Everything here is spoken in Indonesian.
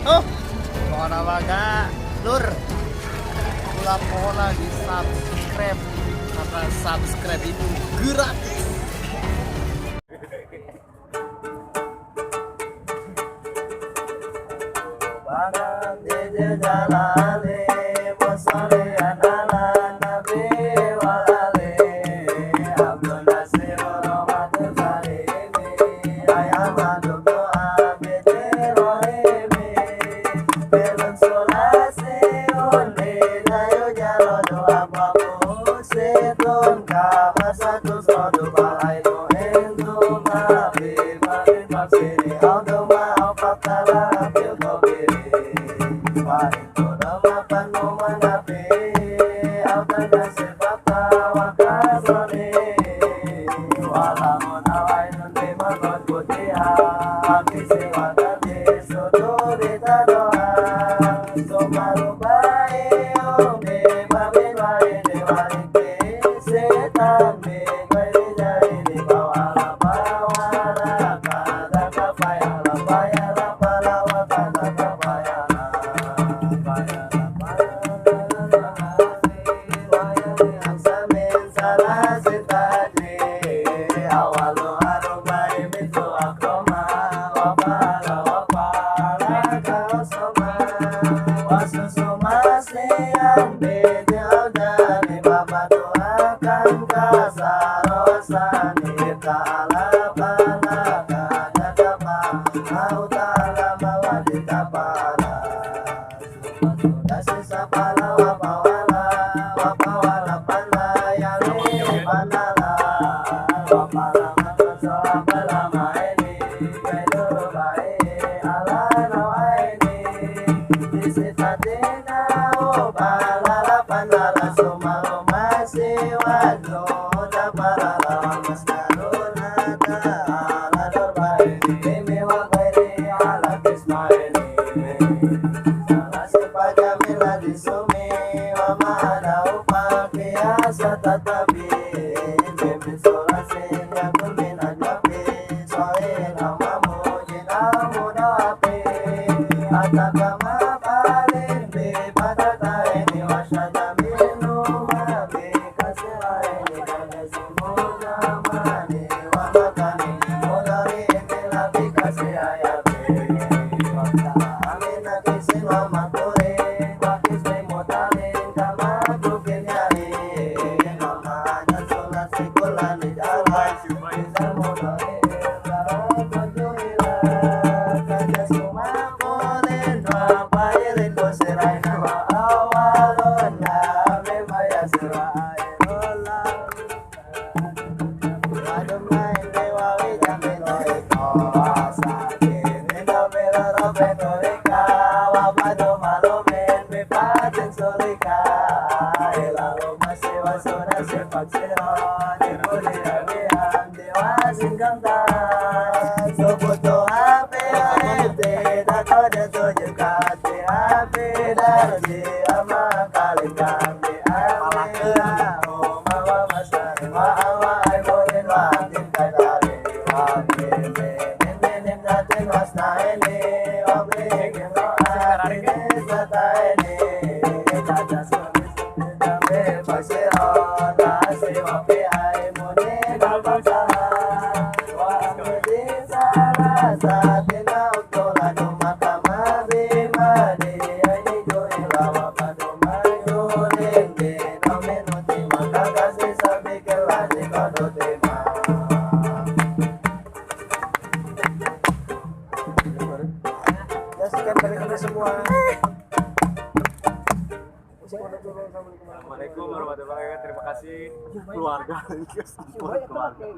Oh, pohon baga, lur. Pohon di subscribe karena subscribe itu gratis. Banget di jalan musolian ala nabi walale abdul nasir rahmatul salimi ayam adudu abide rohimi belum solasi undi dayo jalo doa babu setun kama satu sodu balai no endu nabi mari maksiri audu ma'au patala apil kobiri paling kodama panu manapi autan nasir pata wakasoni walamun awai nundi makon putiha abisi wakati suduri tadoa sumaru bae umbi mamin wari dewariki setan mingwari jari di bawala bawala kada kapayala bayala palawa kada kapayala bayala palawa wayali aksamin salah sitaji awalu arubai mitu akroma wapala wapala kausoma wasusuma siang bidi audani babatu akan kasarosani ta'ala balaka dadapa au ta'ala mawadita pala dasisa pala wapawala pala yali panala wapala makaso apala maeni kaiduru bae ala nawaini disitatina upala panala sumalu masih wadu daparala maskaruna ta'ala dorbaini mimi wabairi ala kismaini salah sipajamila disumi wa ma'ada upakiasa tatabi mimi solasin yakun min ajabi soin amamu jinamu doapi atakama paling di patata ini wasyada minu mabi kasiraini kada simuda mani wa makani mudari inilah bikasi ayati wakta amina kisin wa makuri wa kisri mutalin kama kukin yari nama ajan sulat sikulan ijala kisar mudari ilara kunjuhila kada sumakulin wa pairin kusiraina wa awalun nabi mayasir wa airullah adum nain dewawi jamilo iko asakin ino miro robe torika wabadu malumin bipatin sulika ilalu masih wasuna sifak siron dibuli abihan diwasin kamtan subutu hapi ariti dato detujud kati hapi darji ama kalin kami amila umawa masari wa awa aiburin wa antin kadari wa kini ninin natin wasna ini wa bikin ro'atin isata ini kada sumis dami pasiron nasi wa pi aimuni kalpasahan wa amudi sarasatin autulan umatama bimani aini juhila wa padumayu lindi nominuti makakasi sabikelani kodutima ya sekian dari kami semua. Assalamualaikum warahmatullahi wabarakatuh. Terima kasih keluarga.